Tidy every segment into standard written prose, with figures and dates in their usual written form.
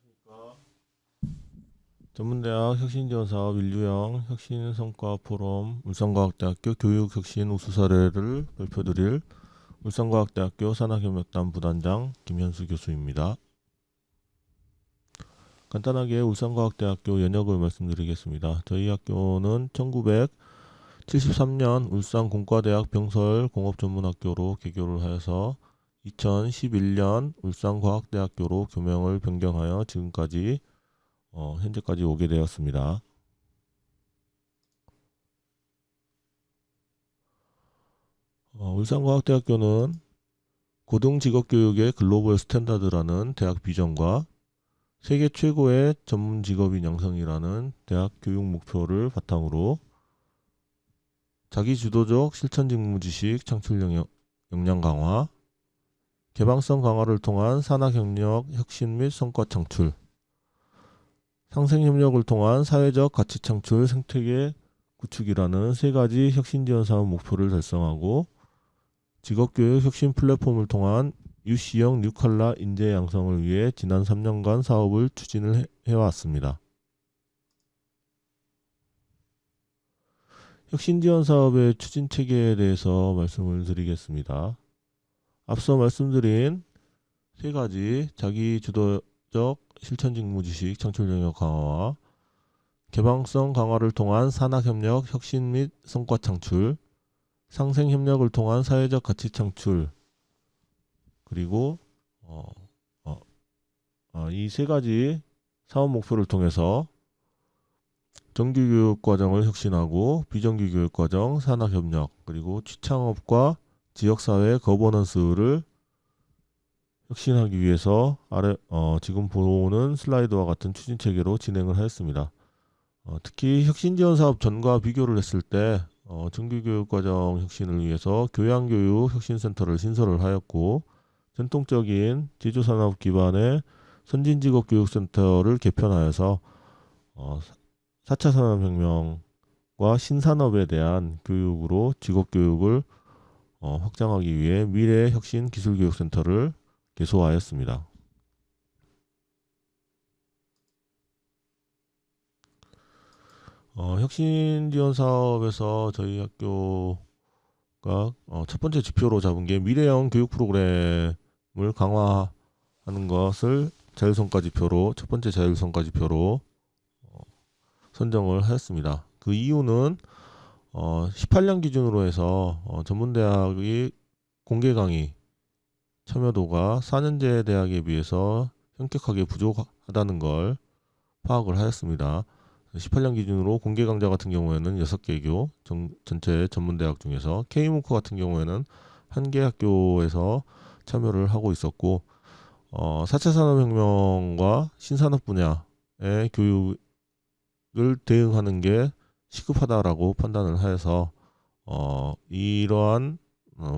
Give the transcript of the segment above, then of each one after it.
안녕하십니까. 전문대학 혁신지원사업 인류형 혁신성과 포럼 울산과학대학교 교육혁신 우수 사례를 발표드릴 울산과학대학교 산학협력단 부단장 김현수 교수입니다. 간단하게 울산과학대학교 연역을 말씀드리겠습니다. 저희 학교는 1973년 울산공과대학 병설공업전문학교로 개교를 하여서 2011년 울산과학대학교로 교명을 변경하여 지금까지 현재까지 오게 되었습니다. 울산과학대학교는 고등직업교육의 글로벌 스탠다드라는 대학 비전과 세계 최고의 전문 직업인 양성이라는 대학 교육 목표를 바탕으로 자기주도적 실천 직무 지식 창출 역량 강화, 개방성 강화를 통한 산학협력 혁신 및 성과 창출, 상생협력을 통한 사회적 가치 창출 생태계 구축이라는 세 가지 혁신지원 사업 목표를 달성하고 직업교육 혁신 플랫폼을 통한 UC형 뉴칼라 인재 양성을 위해 지난 3년간 사업을 추진을 해왔습니다. 혁신지원 사업의 추진 체계에 대해서 말씀을 드리겠습니다. 앞서 말씀드린 세 가지 자기주도적 실천 직무 지식 창출 영역 강화와 개방성 강화를 통한 산학협력 혁신 및 성과 창출, 상생협력을 통한 사회적 가치 창출, 그리고 이 세 가지 사업 목표를 통해서 정규교육 과정을 혁신하고 비정규 교육 과정, 산학협력, 그리고 취창업과 지역사회 거버넌스를 혁신하기 위해서 지금 보는 슬라이드와 같은 추진 체계로 진행을 하였습니다. 특히 혁신지원 사업 전과 비교를 했을 때 정규교육과정 혁신을 위해서 교양교육 혁신센터를 신설을 하였고 전통적인 제조산업 기반의 선진직업교육센터를 개편하여서 4차 산업혁명과 신산업에 대한 교육으로 직업교육을 확장하기 위해 미래혁신기술교육센터를 개소하였습니다. 혁신지원 사업에서 저희 학교가 첫 번째 지표로 잡은 게 미래형 교육 프로그램을 강화하는 것을 자율성과 지표로 첫 번째 자율성과 지표로 선정을 하였습니다. 그 이유는 18년 기준으로 해서 전문대학의 공개 강의 참여도가 4년제 대학에 비해서 현격하게 부족하다는 걸 파악을 하였습니다. 18년 기준으로 공개 강좌 같은 경우에는 6개 전체 전문대학 중에서 K문科같은 경우에는 1개 학교에서 참여를 하고 있었고 4차 산업혁명과 신산업 분야의 교육을 대응하는 게 시급하다라고 판단을 하여서 이러한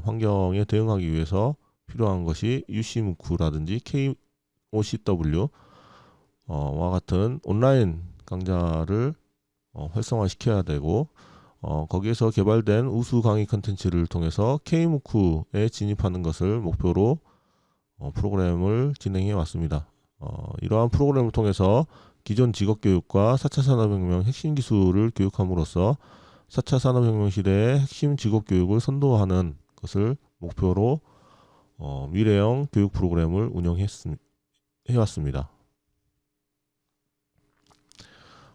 환경에 대응하기 위해서 필요한 것이 UC문크라든지 KOCW 와 같은 온라인 강좌를 활성화시켜야 되고 거기에서 개발된 우수 강의 컨텐츠를 통해서 K문크에 진입하는 것을 목표로 프로그램을 진행해 왔습니다. 이러한 프로그램을 통해서 기존 직업교육과 4차 산업혁명 핵심 기술을 교육함으로써 4차 산업혁명 시대의 핵심 직업교육을 선도하는 것을 목표로 미래형 교육 프로그램을 운영해왔습니다.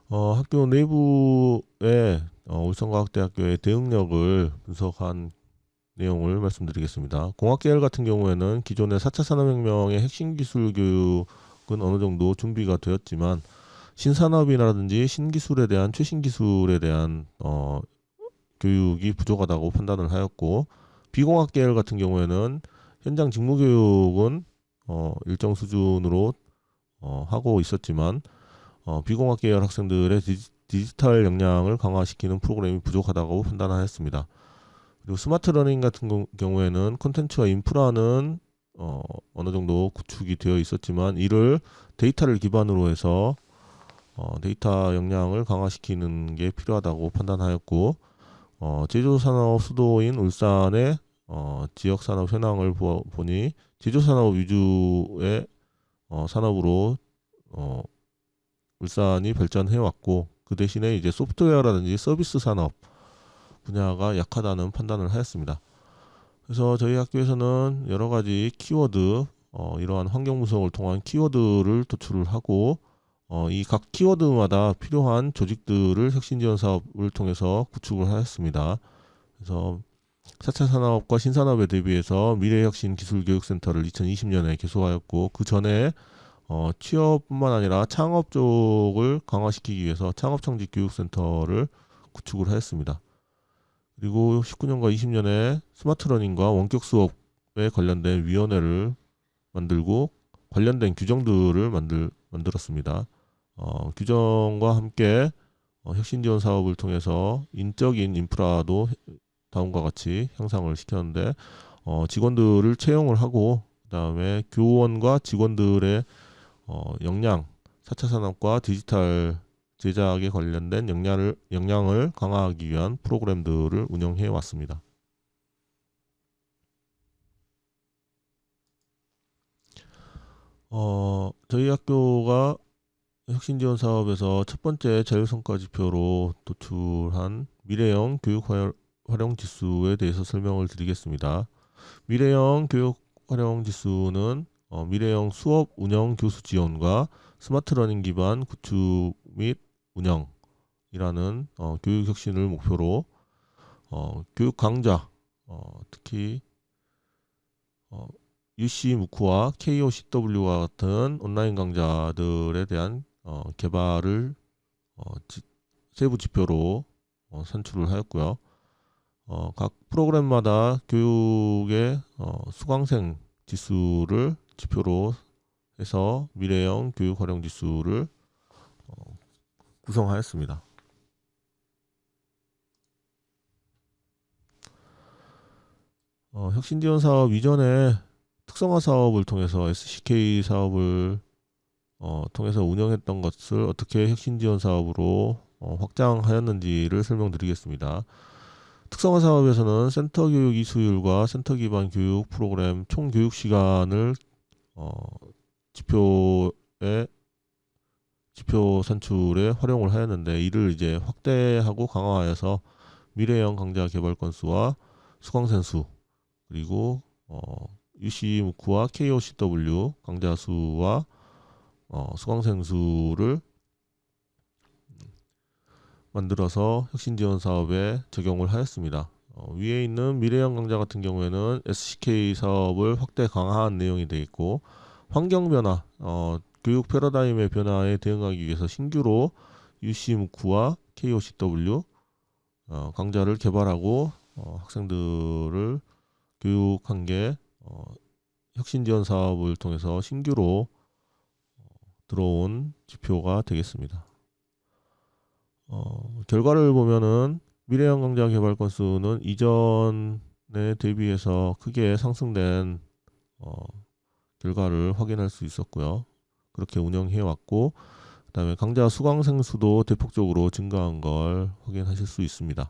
학교 내부의 울산과학대학교의 대응력을 분석한 내용을 말씀드리겠습니다. 공학계열 같은 경우에는 기존의 4차 산업혁명의 핵심 기술 교육은 어느 정도 준비가 되었지만 신산업이라든지 신기술에 대한 최신 기술에 대한 교육이 부족하다고 판단을 하였고 비공학계열 같은 경우에는 현장 직무교육은 일정 수준으로 하고 있었지만 비공학 계열 학생들의 디지털 역량을 강화시키는 프로그램이 부족하다고 판단하였습니다. 그리고 스마트 러닝 같은 경우에는 콘텐츠와 인프라는 어느 정도 구축이 되어 있었지만 이를 데이터를 기반으로 해서 데이터 역량을 강화시키는 게 필요하다고 판단하였고 제조산업 수도인 울산의 지역산업 현황을 보니 제조산업 위주의 산업으로 울산이 발전해 왔고, 그 대신에 이제 소프트웨어라든지 서비스 산업 분야가 약하다는 판단을 하였습니다. 그래서 저희 학교에서는 여러 가지 키워드, 이러한 환경 분석을 통한 키워드를 도출을 하고, 이 각 키워드마다 필요한 조직들을 혁신 지원 사업을 통해서 구축을 하였습니다. 그래서 4차 산업과 신산업에 대비해서 미래혁신 기술교육센터를 2020년에 개소하였고, 그 전에 취업뿐만 아니라 창업 쪽을 강화시키기 위해서 창업청직교육센터를 구축을 하였습니다. 그리고 19년과 20년에 스마트러닝과 원격 수업에 관련된 위원회를 만들고 관련된 규정들을 만들었습니다. 규정과 함께 혁신 지원 사업을 통해서 인적인 인프라도 다음과 같이 향상을 시켰는데, 직원들을 채용을 하고, 그다음에 교원과 직원들의 역량, 4차 산업과 디지털 제작에 관련된 역량을 강화하기 위한 프로그램들을 운영해 왔습니다. 저희 학교가 혁신 지원 사업에서 첫 번째 자율성과 지표로 도출한 미래형 교육 활용 지수에 대해서 설명을 드리겠습니다. 미래형 교육 활용 지수는 미래형 수업 운영 교수 지원과 스마트 러닝 기반 구축 및 운영이라는 교육 혁신을 목표로 교육 강좌, 특히 UC 무크와 KOCW와 같은 온라인 강좌들에 대한 개발을 세부 지표로 산출을 하였고요. 각 프로그램마다 교육의 수강생 지수를 지표로 해서 미래형 교육 활용 지수를 구성하였습니다. 혁신 지원 사업 이전에 특성화 사업을 통해서 SCK 사업을 통해서 운영했던 것을 어떻게 혁신 지원 사업으로 확장하였는지를 설명드리겠습니다. 특성화 사업에서는 센터 교육 이수율과 센터 기반 교육 프로그램 총 교육 시간을 지표 산출에 활용을 하였는데, 이를 이제 확대하고 강화하여서 미래형 강좌 개발 건수와 수강생 수, 그리고 UC 무크와 KOCW 강좌 수와 수강생 수를 만들어서 혁신 지원 사업에 적용을 하였습니다. 위에 있는 미래형 강좌 같은 경우에는 SCK 사업을 확대 강화한 내용이 되어 있고, 환경 변화, 교육 패러다임의 변화에 대응하기 위해서 신규로 UC 무크와 KOCW 강좌를 개발하고 학생들을 교육한 게 혁신 지원 사업을 통해서 신규로 들어온 지표가 되겠습니다. 결과를 보면은 미래형 강좌 개발 건수는 이전에 대비해서 크게 상승된 결과를 확인할 수 있었고요. 그렇게 운영해 왔고, 그다음에 강좌 수강생 수도 대폭적으로 증가한 걸 확인하실 수 있습니다.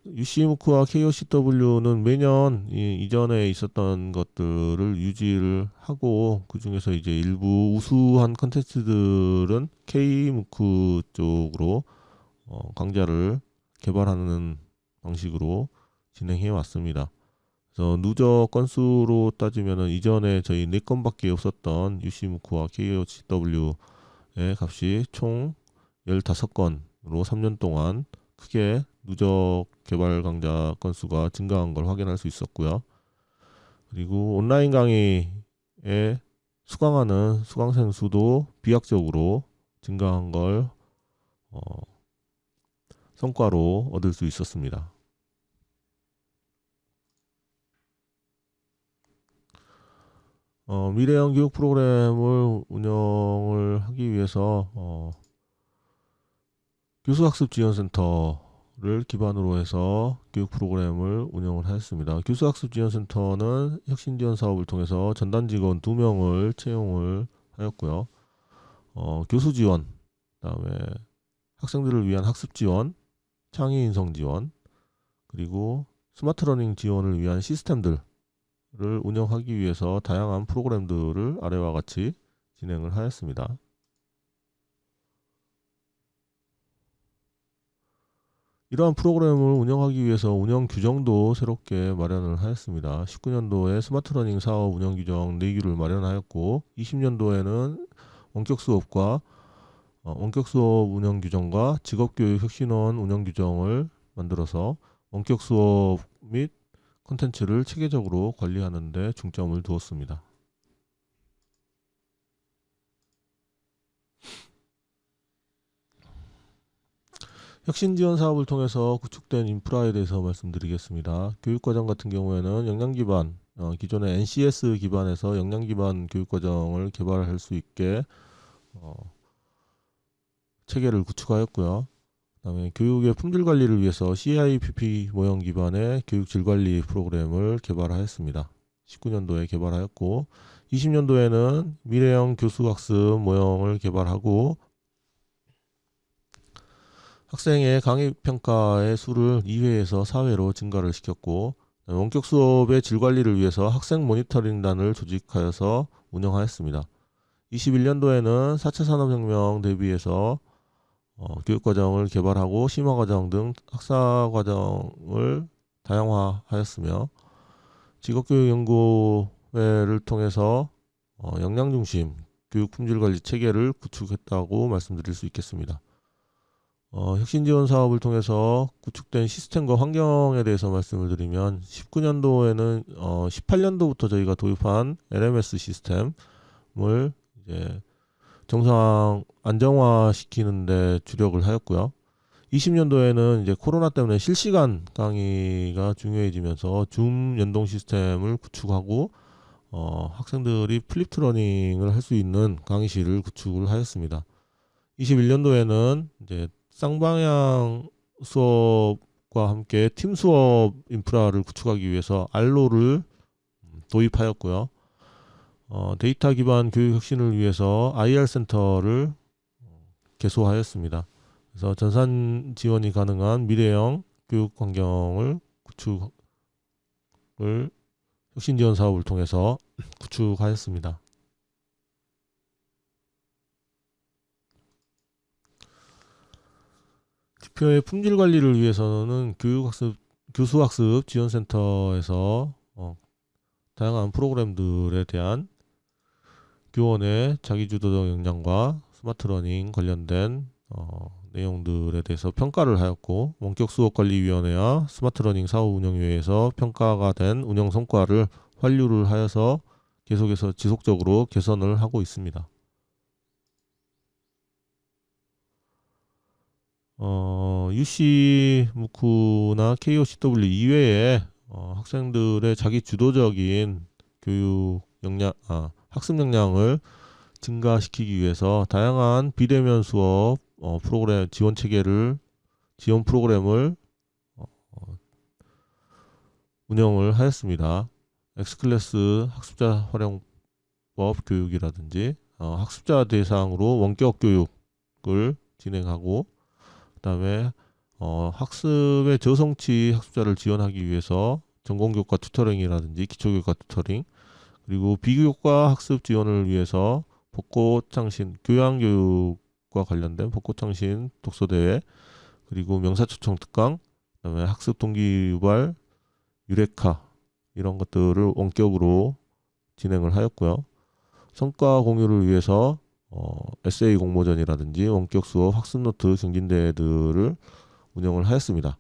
UC무크와 KOCW는 매년 이전에 있었던 것들을 유지를 하고, 그 중에서 이제 일부 우수한 컨텐츠들은 K무크 쪽으로 강좌를 개발하는 방식으로 진행해 왔습니다. 그래서 누적 건수로 따지면은 이전에 저희 4건밖에 없었던 UC무크와 KOCW의 값이 총 15건으로 3년 동안 크게 누적 개발 강좌 건수가 증가한 걸 확인할 수 있었고요. 그리고 온라인 강의에 수강하는 수강생 수도 비약적으로 증가한 걸 성과로 얻을 수 있었습니다. 미래형 교육 프로그램을 운영을 하기 위해서 교수학습지원센터를 기반으로 해서 교육 프로그램을 운영을 하였습니다. 교수학습지원센터는 혁신지원 사업을 통해서 전담 직원 2명을 채용을 하였고요. 교수 지원, 그다음에 학생들을 위한 학습 지원, 창의 인성 지원, 그리고 스마트 러닝 지원을 위한 시스템들을 운영하기 위해서 다양한 프로그램들을 아래와 같이 진행을 하였습니다. 이러한 프로그램을 운영하기 위해서 운영 규정도 새롭게 마련을 하였습니다. 19년도에 스마트러닝 사업 운영 규정 4규를 마련하였고 20년도에는 원격 수업 운영 규정과 직업교육 혁신원 운영 규정을 만들어서 원격 수업 및 콘텐츠를 체계적으로 관리하는 데 중점을 두었습니다. 혁신 지원 사업을 통해서 구축된 인프라에 대해서 말씀드리겠습니다. 교육과정 같은 경우에는 역량 기반, 기존의 NCS 기반에서 역량 기반 교육과정을 개발할 수 있게 체계를 구축하였고요. 그다음에 교육의 품질 관리를 위해서 CIPP 모형 기반의 교육 질 관리 프로그램을 개발하였습니다. 19년도에 개발하였고 20년도에는 미래형 교수학습 모형을 개발하고 학생의 강의 평가의 수를 2회에서 4회로 증가를 시켰고 원격 수업의 질 관리를 위해서 학생 모니터링단을 조직하여서 운영하였습니다. 21년도에는 4차 산업혁명 대비해서 교육과정을 개발하고 심화과정 등 학사과정을 다양화하였으며 직업교육연구회를 통해서 역량중심 교육품질관리 체계를 구축했다고 말씀드릴 수 있겠습니다. 혁신지원 사업을 통해서 구축된 시스템과 환경에 대해서 말씀을 드리면 19년도에는 18년도부터 저희가 도입한 LMS 시스템을 이제 정상 안정화시키는 데 주력을 하였고요. 20년도에는 이제 코로나 때문에 실시간 강의가 중요해지면서 줌 연동 시스템을 구축하고 학생들이 플립트 러닝을 할 수 있는 강의실을 구축을 하였습니다. 21년도에는 이제 쌍방향 수업과 함께 팀 수업 인프라를 구축하기 위해서 알로를 도입하였고요. 데이터 기반 교육 혁신을 위해서 IR 센터를 개소하였습니다. 그래서 전산 지원이 가능한 미래형 교육 환경을 구축을 혁신 지원 사업을 통해서 구축하였습니다. 지표의 품질 관리를 위해서는 교수학습 지원센터에서 다양한 프로그램들에 대한 교원의 자기주도적 역량과 스마트러닝 관련된 내용들에 대해서 평가를 하였고 원격수업관리위원회와 스마트러닝 사후운영위에서 평가가 된 운영 성과를 환류를 하여서 계속해서 지속적으로 개선을 하고 있습니다. UC 무쿠나 KOCW 이외에 학생들의 자기 주도적인 교육 역량, 학습 역량을 증가시키기 위해서 다양한 비대면 수업 프로그램 지원 프로그램을 운영을 하였습니다. 엑스클래스 학습자 활용법 교육이라든지 학습자 대상으로 원격 교육을 진행하고 그다음에 학습의 저성취 학습자를 지원하기 위해서 전공교과 튜터링이라든지 기초교과 튜터링 그리고 비교과 학습 지원을 위해서 벚꽃창신 교양교육과 관련된 벚꽃창신 독서대회 그리고 명사초청 특강 그다음에 학습 동기 유발 유레카 이런 것들을 원격으로 진행을 하였고요. 성과 공유를 위해서 에세이 공모전이라든지 원격 수업 학습 노트 경진대회들을 운영을 하였습니다.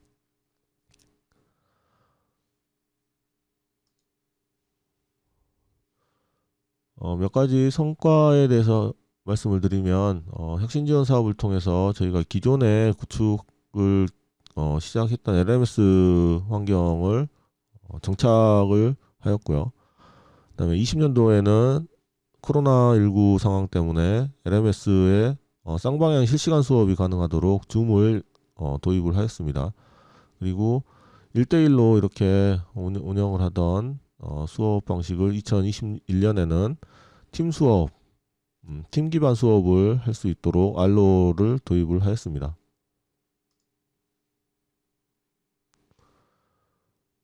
몇 가지 성과에 대해서 말씀을 드리면 혁신지원 사업을 통해서 저희가 기존에 구축을 시작했던 LMS 환경을 정착을 하였고요. 그다음에 20년도에는 코로나19 상황 때문에 LMS에 쌍방향 실시간 수업이 가능하도록 줌을 도입을 하였습니다. 그리고 1대1로 이렇게 운영을 하던 수업 방식을 2021년에는 팀 수업, 팀 기반 수업을 할 수 있도록 알로를 도입을 하였습니다.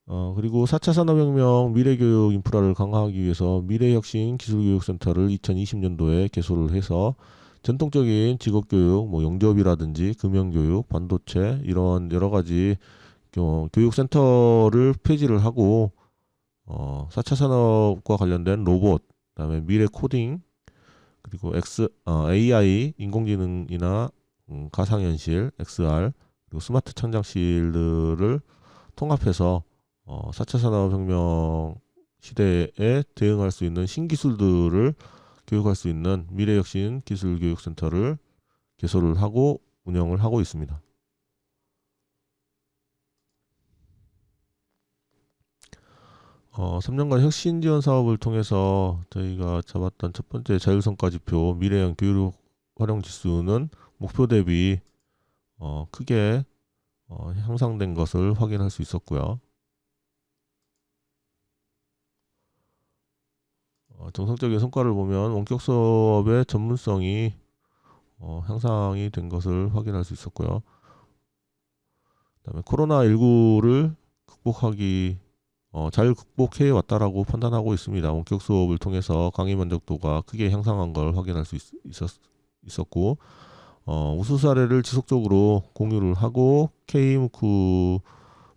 그리고 4차 산업혁명 미래교육 인프라를 강화하기 위해서 미래혁신 기술교육센터를 2020년도에 개소를 해서 전통적인 직업교육, 뭐 영접이라든지 금연교육, 반도체 이런 여러 가지 교육센터를 폐지를 하고 4차 산업과 관련된 로봇, 그다음에 미래 코딩, 그리고 AI, 인공지능이나 가상현실, XR, 그리고 스마트 창작실들을 통합해서 4차 산업혁명 시대에 대응할 수 있는 신기술들을 교육할 수 있는 미래혁신 기술교육센터를 개설을 하고 운영을 하고 있습니다. 3년간 혁신 지원 사업을 통해서 저희가 잡았던 첫 번째 자율성과 지표 미래형 교육 활용 지수는 목표 대비 크게 향상된 것을 확인할 수 있었고요. 정석적인 성과를 보면 원격 수업의 전문성이 향상이 된 것을 확인할 수 있었고요. 그다음에 코로나19를 잘 극복해 왔다라고 판단하고 있습니다. 원격 수업을 통해서 강의 만족도가 크게 향상한 걸 확인할 수 있었고, 우수 사례를 지속적으로 공유를 하고 K무크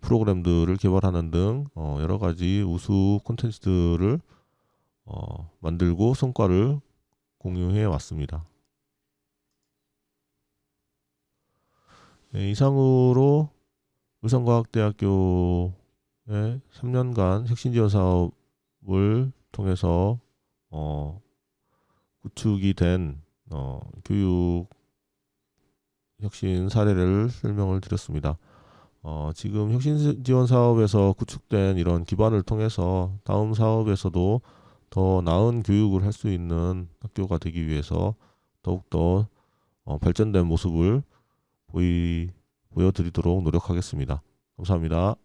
프로그램들을 개발하는 등 여러 가지 우수 콘텐츠들을 만들고 성과를 공유해 왔습니다. 네, 이상으로 울산과학대학교의 3년간 혁신지원 사업을 통해서 구축이 된 교육 혁신 사례를 설명을 드렸습니다. 지금 혁신 지원 사업에서 구축된 이런 기반을 통해서 다음 사업에서도 더 나은 교육을 할 수 있는 학교가 되기 위해서 더욱더 발전된 모습을 보여드리도록 노력하겠습니다. 감사합니다.